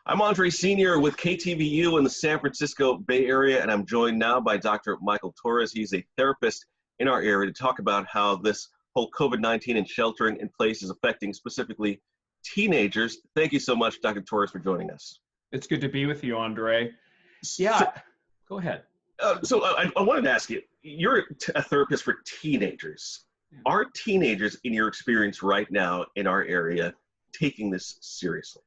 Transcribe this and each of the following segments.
I'm Andre Sr. with KTVU in the San Francisco Bay Area, and I'm joined now by Dr. Michael Torres. He's a therapist in our area to talk about how this whole COVID-19 and sheltering in place is affecting specifically teenagers. Thank you so much, Dr. Torres, for joining us. It's good to be with you, Andre. Go ahead. I wanted to ask you, you're a therapist for teenagers. Are teenagers, in your experience right now in our area, taking this seriously?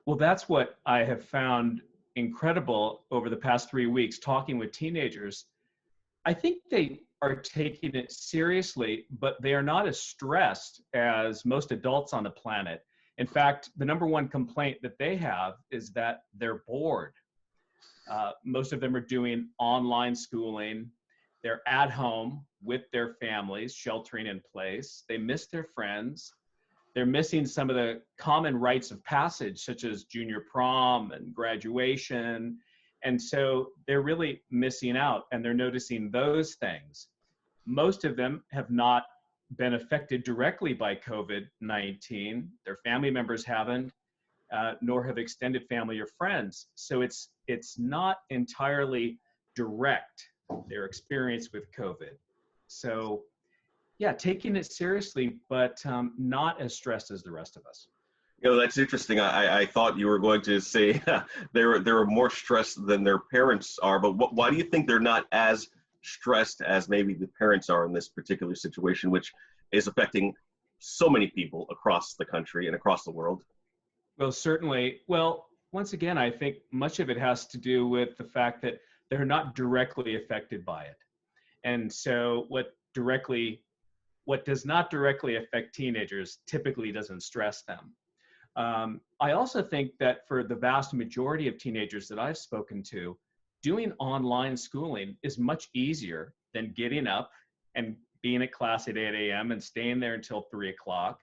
Well, that's what I have found incredible over the past 3 weeks talking with teenagers. I think they are taking it seriously, but they are not as stressed as most adults on the planet. In fact, the number one complaint that they have is that they're bored. Most of them are doing online schooling. They're at home with their families, sheltering in place. They miss their friends. They're missing some of the common rites of passage, such as junior prom and graduation. And so they're really missing out, and they're noticing those things. Most of them have not been affected directly by COVID-19. Their family members haven't, nor have extended family or friends. So it's not entirely direct, their experience with COVID. So yeah, taking it seriously, but not as stressed as the rest of us. You know, that's interesting. I thought you were going to say they're more stressed than their parents are, but why do you think they're not as stressed as maybe the parents are in this particular situation, which is affecting so many people across the country and across the world? Well, certainly. Well, once again, I think much of it has to do with the fact that they're not directly affected by it. And so what does not directly affect teenagers typically doesn't stress them. I also think that for the vast majority of teenagers that I've spoken to, doing online schooling is much easier than getting up and being at class at 8 a.m. and staying there until 3 o'clock.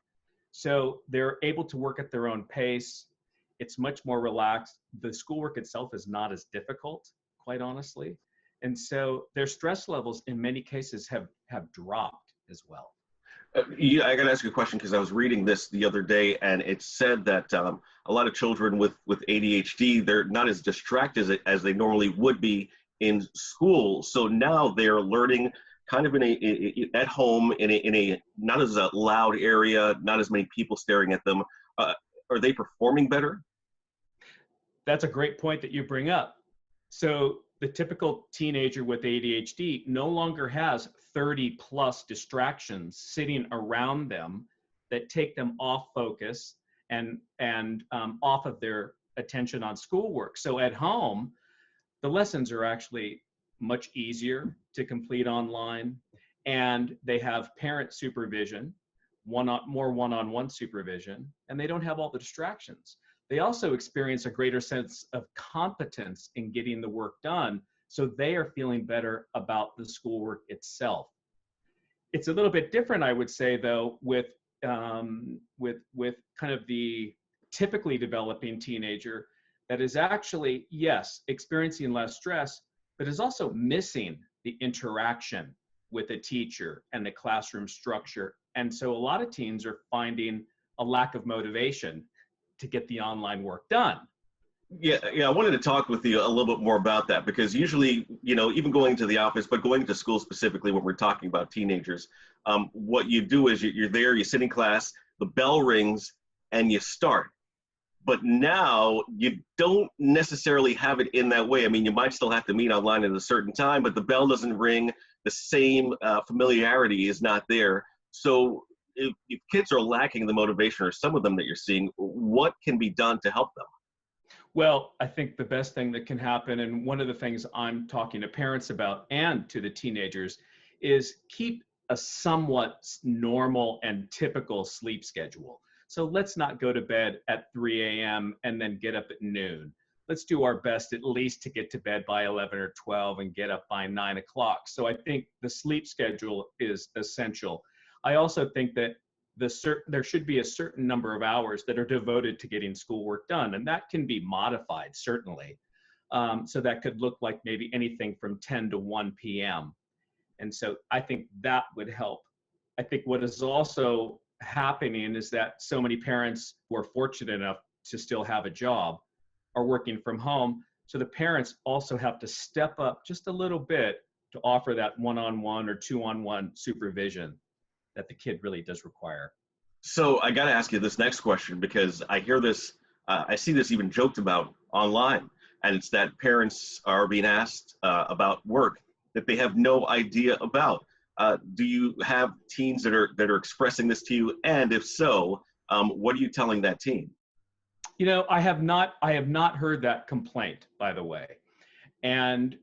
So they're able to work at their own pace. It's much more relaxed. The schoolwork itself is not as difficult, quite honestly. And so their stress levels in many cases have dropped as well. I got to ask you a question because I was reading this the other day, and it said that a lot of children with ADHD, they're not as distracted as they normally would be in school. So now they're learning kind of at home in a not as a loud area, not as many people staring at them. Are they performing better? That's a great point that you bring up. So the typical teenager with ADHD no longer has 30 plus distractions sitting around them that take them off focus and off of their attention on schoolwork. So at home, the lessons are actually much easier to complete online, and they have parent supervision, more one-on-one supervision, and they don't have all the distractions. They also experience a greater sense of competence in getting the work done, so they are feeling better about the schoolwork itself. It's a little bit different, I would say, though, with kind of the typically developing teenager that is actually, yes, experiencing less stress, but is also missing the interaction with a teacher and the classroom structure. And so a lot of teens are finding a lack of motivation to get the online work done. Yeah, I wanted to talk with you a little bit more about that because usually, even going to the office, but going to school specifically when we're talking about teenagers, what you do is you're there, you sit in class, the bell rings, and you start. But now you don't necessarily have it in that way. I mean, you might still have to meet online at a certain time, but the bell doesn't ring. The same familiarity is not there. So if kids are lacking the motivation, or some of them that you're seeing, what can be done to help them? Well, I think the best thing that can happen, and one of the things I'm talking to parents about and to the teenagers, is keep a somewhat normal and typical sleep schedule. So let's not go to bed at 3 a.m. and then get up at noon. Let's do our best at least to get to bed by 11 or 12 and get up by 9 o'clock. So I think the sleep schedule is essential. I also think that there should be a certain number of hours that are devoted to getting schoolwork done, and that can be modified, certainly. So that could look like maybe anything from 10 to 1 p.m. And so I think that would help. I think what is also happening is that so many parents who are fortunate enough to still have a job are working from home. So the parents also have to step up just a little bit to offer that one-on-one or two-on-one supervision that the kid really does require. So I got to ask you this next question because I hear this, I see this even joked about online, and it's that parents are being asked about work that they have no idea about. Do you have teens that are expressing this to you? And if so, what are you telling that teen? I have not heard that complaint, by the way. And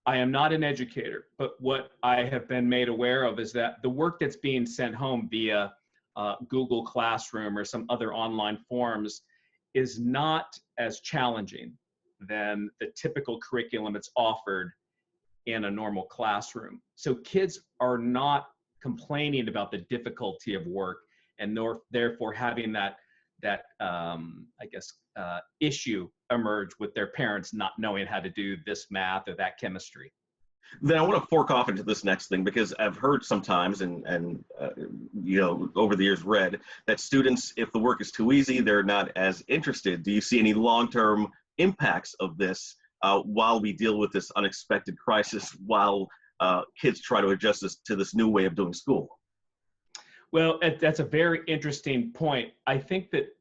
I am not an educator, but what I have been made aware of is that the work that's being sent home via Google Classroom or some other online forms is not as challenging than the typical curriculum that's offered in a normal classroom. So kids are not complaining about the difficulty of work and therefore having that issue emerge with their parents not knowing how to do this math or that chemistry. Then I want to fork off into this next thing because I've heard sometimes and over the years read that students, if the work is too easy, they're not as interested. Do you see any long-term impacts of this while we deal with this unexpected crisis, while kids try to adjust to this new way of doing school? Well, that's a very interesting point. I think that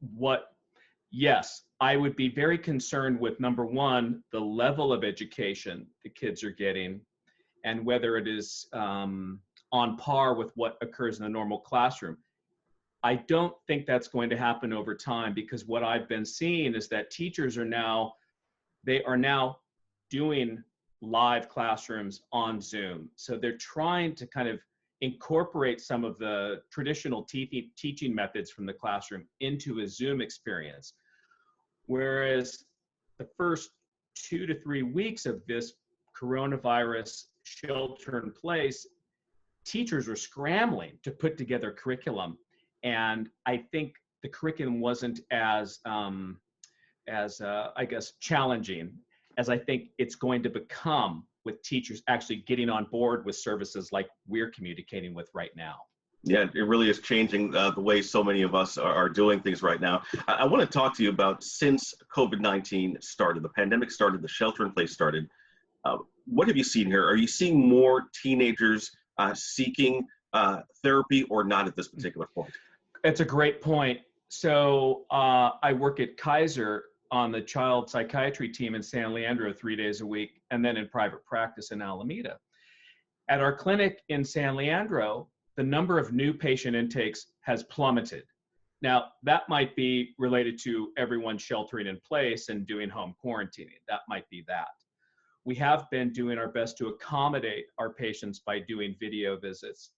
yes, I would be very concerned with, number one, the level of education the kids are getting and whether it is on par with what occurs in a normal classroom. I don't think that's going to happen over time because what I've been seeing is that teachers are now doing live classrooms on Zoom. So they're trying to kind of incorporate some of the traditional teaching methods from the classroom into a Zoom experience. Whereas the first 2 to 3 weeks of this coronavirus shelter in place, teachers were scrambling to put together curriculum. And I think the curriculum wasn't as challenging as I think it's going to become with teachers actually getting on board with services like we're communicating with right now. Yeah, it really is changing the way so many of us are doing things right now. I want to talk to you about, since COVID-19 started, the pandemic started, the shelter in place started, what have you seen here? Are you seeing more teenagers seeking therapy or not at this particular point? That's a great point. So I work at Kaiser on the child psychiatry team in San Leandro 3 days a week, and then in private practice in Alameda. At our clinic in San Leandro, the number of new patient intakes has plummeted. Now, that might be related to everyone sheltering in place and doing home quarantining. That might be that. We have been doing our best to accommodate our patients by doing video visits.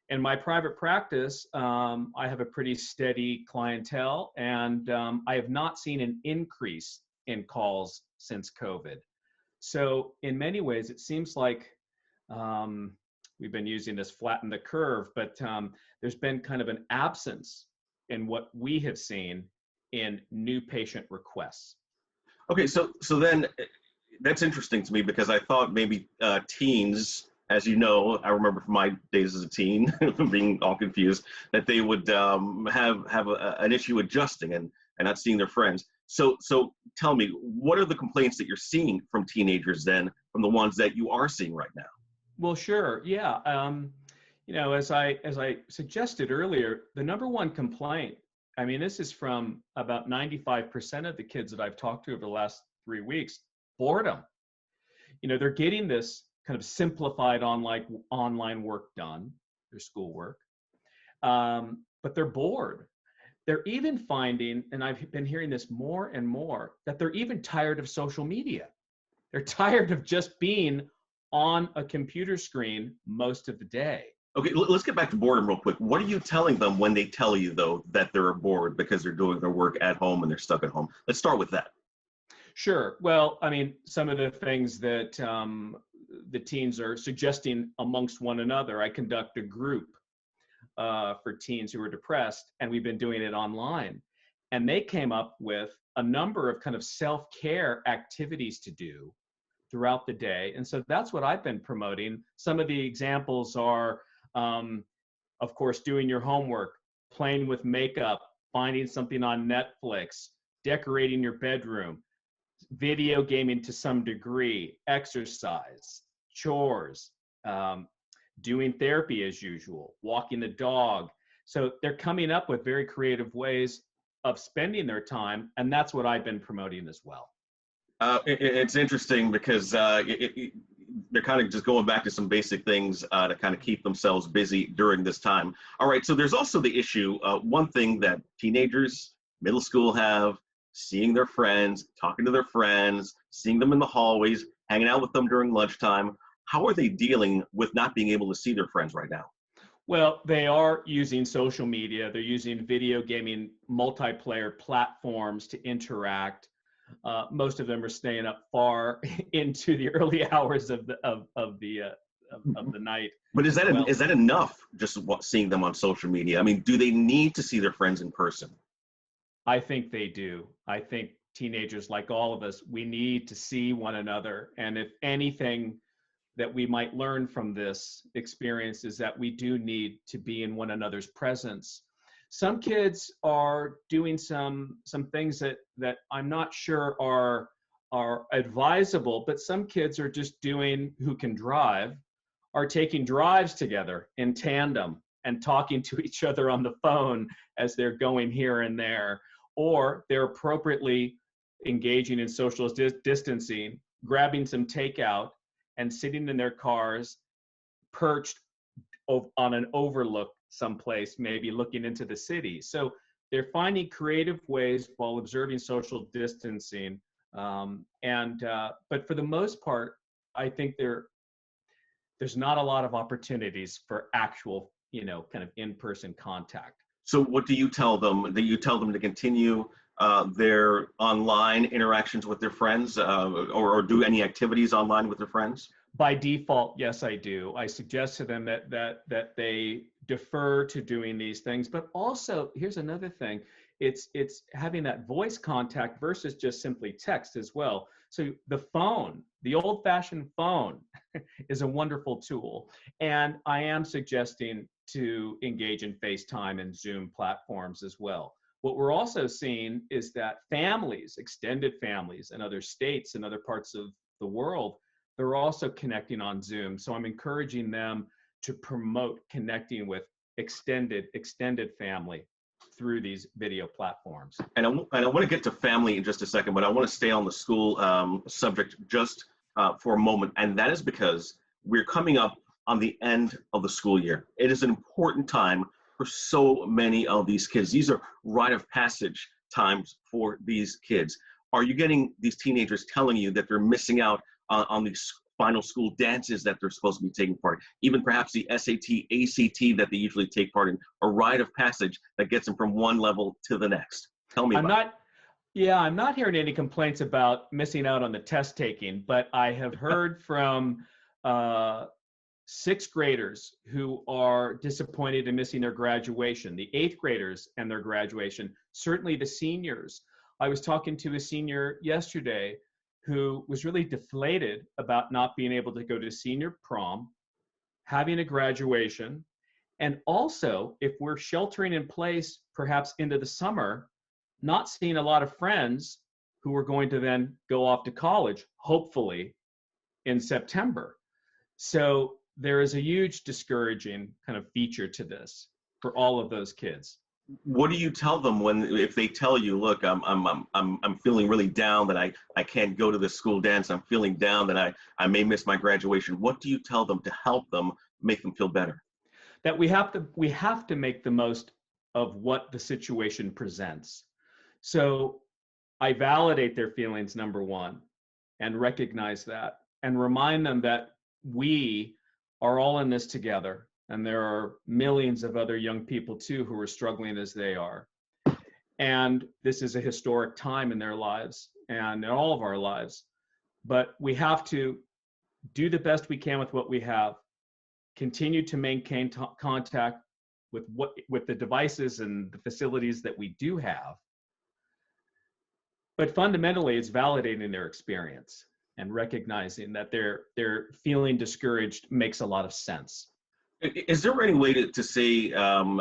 In my private practice, I have a pretty steady clientele, and I have not seen an increase in calls since COVID. So in many ways, it seems like we've been using this flatten the curve, but there's been kind of an absence in what we have seen in new patient requests. Okay, so then that's interesting to me because I thought maybe teens, as you know, I remember from my days as a teen being all confused, that they would have an issue adjusting and not seeing their friends. So tell me, what are the complaints that you're seeing from teenagers then, from the ones that you are seeing right now? Well, sure, yeah. As I suggested earlier, the number one complaint, I mean, this is from about 95% of the kids that I've talked to over the last 3 weeks, boredom. They're getting this kind of simplified online work done, their schoolwork, but they're bored. They're even finding, and I've been hearing this more and more, that they're even tired of social media. They're tired of just being on a computer screen most of the day. Okay, let's get back to boredom real quick. What are you telling them when they tell you, though, that they're bored because they're doing their work at home and they're stuck at home? Let's start with that. Sure. Well, I mean, some of the things that the teens are suggesting amongst one another, I conduct a group for teens who are depressed, and we've been doing it online. And they came up with a number of kind of self-care activities to do throughout the day. And so that's what I've been promoting. Some of the examples are, of course, doing your homework, playing with makeup, finding something on Netflix, decorating your bedroom, video gaming to some degree, exercise, chores, doing therapy as usual, walking the dog. So they're coming up with very creative ways of spending their time, and that's what I've been promoting as well. It's interesting because they're kind of just going back to some basic things to kind of keep themselves busy during this time. All right, so there's also the issue, one thing that teenagers, middle school have, seeing their friends, talking to their friends, seeing them in the hallways, hanging out with them during lunchtime. How are they dealing with not being able to see their friends right now? Well, they are using social media. They're using video gaming multiplayer platforms to interact. Most of them are staying up far into the early hours of the night. But is that enough? Just seeing them on social media? I mean, do they need to see their friends in person? I think they do. I think teenagers, like all of us, we need to see one another. And if anything that we might learn from this experience is that we do need to be in one another's presence. Some kids are doing some things that I'm not sure are advisable, but some kids are just doing, who can drive, are taking drives together in tandem and talking to each other on the phone as they're going here and there, or they're appropriately engaging in social distancing, grabbing some takeout and sitting in their cars, perched on an overlook someplace, maybe looking into the city. So they're finding creative ways while observing social distancing. But for the most part, I think there's not a lot of opportunities for actual, kind of in-person contact. So what do you tell them? Do you tell them to continue their online interactions with their friends, or do any activities online with their friends? By default, yes, I do. I suggest to them that they defer to doing these things. But also, here's another thing: it's having that voice contact versus just simply text as well. So the phone, the old-fashioned phone, is a wonderful tool, and I am suggesting to engage in FaceTime and Zoom platforms as well. What we're also seeing is that families, extended families in other states and other parts of the world, they're also connecting on Zoom. So I'm encouraging them to promote connecting with extended family through these video platforms. And I want to get to family in just a second, but I want to stay on the school subject just for a moment. And that is because we're coming up on the end of the school year. It is an important time for so many of these kids. These are rite of passage times for these kids. Are you getting these teenagers telling you that they're missing out on these final school dances that they're supposed to be taking part, even perhaps the SAT, ACT that they usually take part in, a rite of passage that gets them from one level to the next? Tell me about it. I'm not hearing any complaints about missing out on the test taking, but I have heard from sixth graders who are disappointed in missing their graduation, the eighth graders and their graduation, certainly the seniors. I was talking to a senior yesterday who was really deflated about not being able to go to senior prom, having a graduation, and also, if we're sheltering in place, perhaps into the summer, not seeing a lot of friends who are going to then go off to college, hopefully, in September. So there is a huge discouraging kind of feature to this for all of those kids. What do you tell them if they tell you, look, I'm feeling really down that I can't go to the school dance, I'm feeling down that I may miss my graduation? What do you tell them to help them make them feel better? That we have to make the most of what the situation presents. So I validate their feelings, number one, and recognize that, and remind them that we are all in this together. And there are millions of other young people too who are struggling as they are. And this is a historic time in their lives and in all of our lives. But we have to do the best we can with what we have, continue to maintain contact with the devices and the facilities that we do have. But fundamentally, it's validating their experience and recognizing that they're feeling discouraged makes a lot of sense. Is there any way to say, and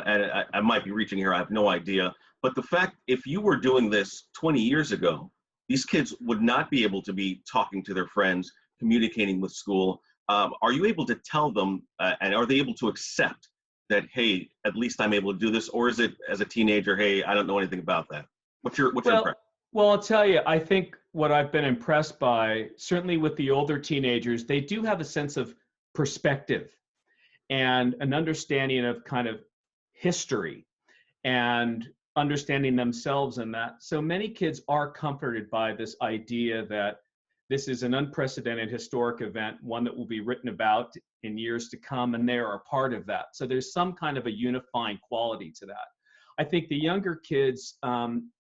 I might be reaching here, I have no idea, but the fact, if you were doing this 20 years ago, these kids would not be able to be talking to their friends, communicating with school. Are you able to tell them, and are they able to accept that, hey, at least I'm able to do this? Or is it as a teenager, hey, I don't know anything about that? What's your impression? Well, I'll tell you, I think what I've been impressed by, certainly with the older teenagers, they do have a sense of perspective and an understanding of kind of history and understanding themselves in that. So many kids are comforted by this idea that this is an unprecedented historic event, one that will be written about in years to come, and they are a part of that. So there's some kind of a unifying quality to that. I think the younger kids,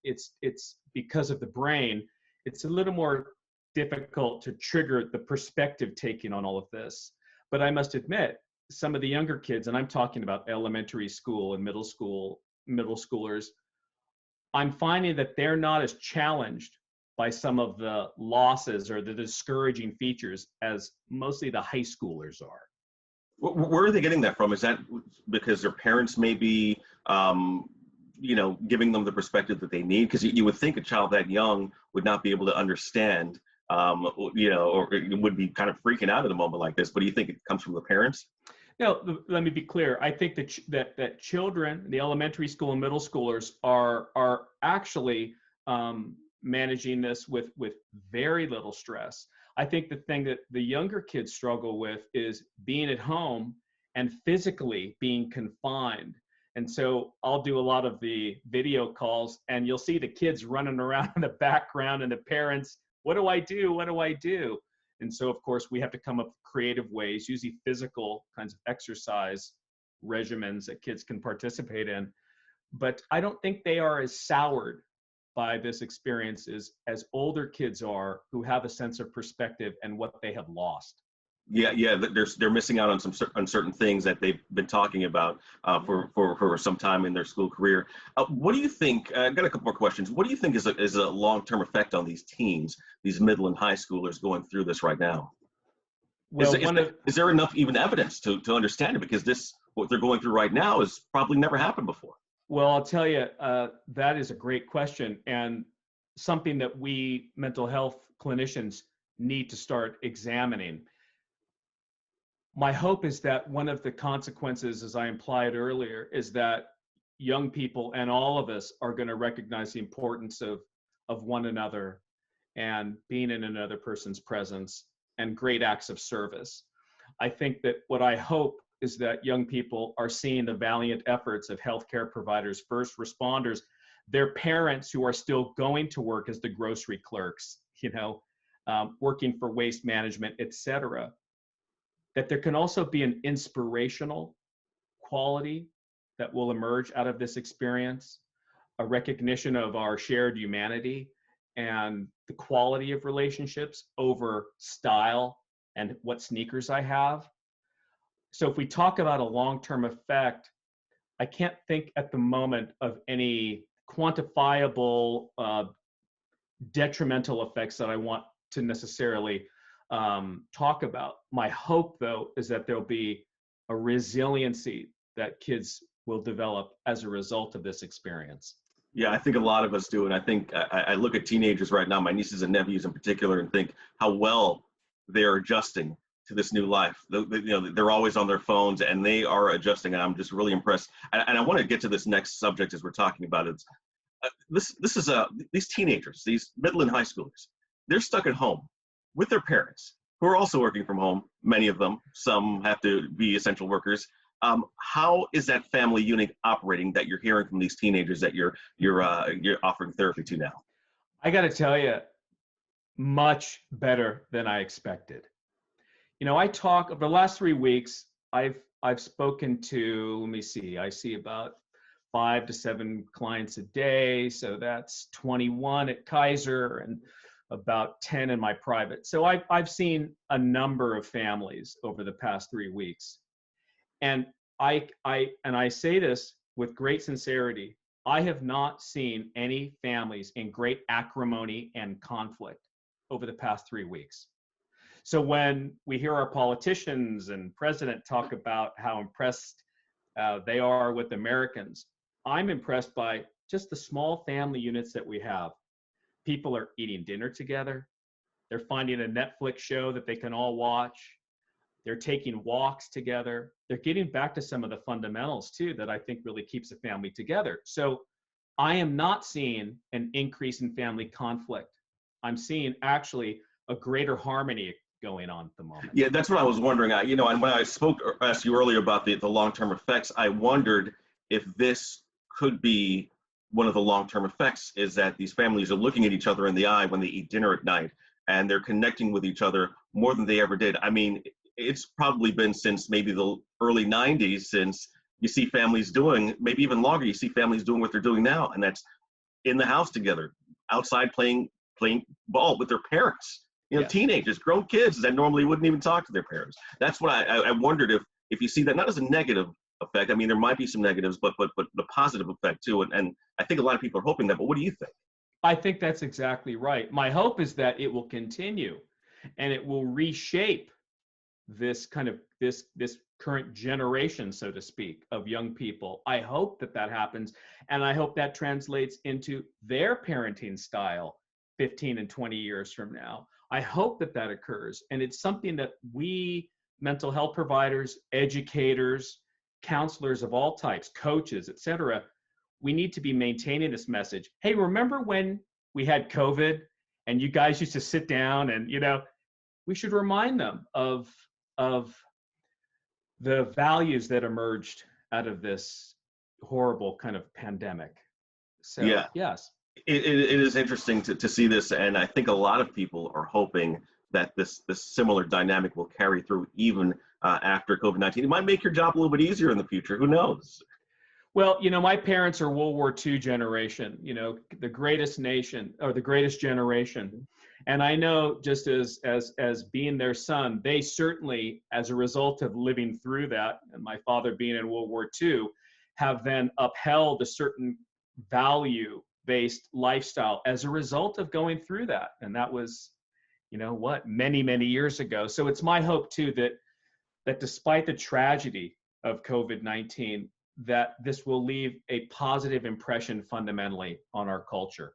it's because of the brain, it's a little more difficult to trigger the perspective taking on all of this. But I must admit, some of the younger kids, and I'm talking about elementary school and middle schoolers, I'm finding that they're not as challenged by some of the losses or the discouraging features as mostly the high schoolers are. Where are they getting that from? Is that because their parents may be, giving them the perspective that they need? Because you would think a child that young would not be able to understand, or would be kind of freaking out at a moment like this. But do you think it comes from the parents? No, let me be clear. I think that children, the elementary school and middle schoolers, are actually managing this with very little stress. I think the thing that the younger kids struggle with is being at home and physically being confined. And so I'll do a lot of the video calls, and you'll see the kids running around in the background and the parents, what do I do? What do I do? And so, of course, we have to come up with creative ways, usually physical kinds of exercise regimens that kids can participate in. But I don't think they are as soured by this experience as older kids are, who have a sense of perspective and what they have lost. Yeah. They're missing out on certain things that they've been talking about for some time in their school career. What do you think? I've got a couple more questions. What do you think is a long-term effect on these teens, these middle and high schoolers going through this right now? Well, Is there enough even evidence to understand it? Because what they're going through right now has probably never happened before. Well, I'll tell you, that is a great question, and something that we mental health clinicians need to start examining. My hope is that one of the consequences, as I implied earlier, is that young people and all of us are going to recognize the importance of one another and being in another person's presence and great acts of service. I think that what I hope is that young people are seeing the valiant efforts of healthcare providers, first responders, their parents who are still going to work as the grocery clerks, working for waste management, et cetera. That there can also be an inspirational quality that will emerge out of this experience, a recognition of our shared humanity and the quality of relationships over style and what sneakers I have. So if we talk about a long-term effect, I can't think at the moment of any quantifiable detrimental effects that I want to necessarily talk about. My hope, though, is that there'll be a resiliency that kids will develop as a result of this experience. Yeah, I think a lot of us do. And I think I look at teenagers right now, my nieces and nephews in particular, and think how well they're adjusting to this new life. They're always on their phones and they are adjusting. And I'm just really impressed. And I want to get to this next subject as we're talking about it. These teenagers, these middle and high schoolers, they're stuck at home with their parents who are also working from home. Many of them, some have to be essential workers. How is that family unit operating that you're hearing from these teenagers that you're offering therapy to now? I got to tell you, much better than I expected. I talk over the last 3 weeks. I've spoken to, let me see, I see about 5 to 7 clients a day. So that's 21 at Kaiser and about 10 in my private. So I've seen a number of families over the past 3 weeks. And I say this with great sincerity. I have not seen any families in great acrimony and conflict over the past 3 weeks. So when we hear our politicians and president talk about how impressed they are with Americans, I'm impressed by just the small family units that we have. People are eating dinner together. They're finding a Netflix show that they can all watch. They're taking walks together. They're getting back to some of the fundamentals too that I think really keeps a family together. So I am not seeing an increase in family conflict. I'm seeing actually a greater harmony going on at the moment. Yeah, that's what I was wondering. And when I spoke or asked you earlier about the long-term effects, I wondered if this could be one of the long-term effects, is that these families are looking at each other in the eye when they eat dinner at night, and they're connecting with each other more than they ever did. I mean, it's probably been since maybe the early 90s since you see families doing, maybe even longer, you see families doing what they're doing now, and that's in the house together, outside playing ball with their parents. Yes. Teenagers, grown kids that normally wouldn't even talk to their parents. That's what I wondered if you see that, not as a negative effect. I mean, there might be some negatives, but the positive effect too. And I think a lot of people are hoping that. But what do you think? I think that's exactly right. My hope is that it will continue, and it will reshape this kind of this current generation, so to speak, of young people. I hope that happens, and I hope that translates into their parenting style 15 and 20 years from now. I hope that occurs, and it's something that we mental health providers, educators, counselors of all types, coaches, etc., we need to be maintaining this message. Hey, remember when we had COVID and you guys used to sit down and, we should remind them of the values that emerged out of this horrible kind of pandemic. So, Yeah. yes. It is interesting to see this, and I think a lot of people are hoping that this similar dynamic will carry through even after COVID-19. It might make your job a little bit easier in the future. Who knows? Well, my parents are World War II generation, the greatest nation or the greatest generation. And I know, just as being their son, they certainly, as a result of living through that, and my father being in World War II, have then upheld a certain value-based lifestyle as a result of going through that. And that was, many, many years ago. So it's my hope too that despite the tragedy of COVID-19, that this will leave a positive impression fundamentally on our culture.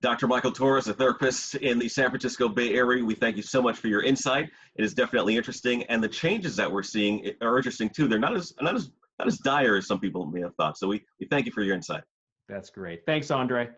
Dr. Michael Torres, a therapist in the San Francisco Bay Area, we thank you so much for your insight. It is definitely interesting, and the changes that we're seeing are interesting too. They're not as dire as some people may have thought. So we thank you for your insight. That's great. Thanks, Andre.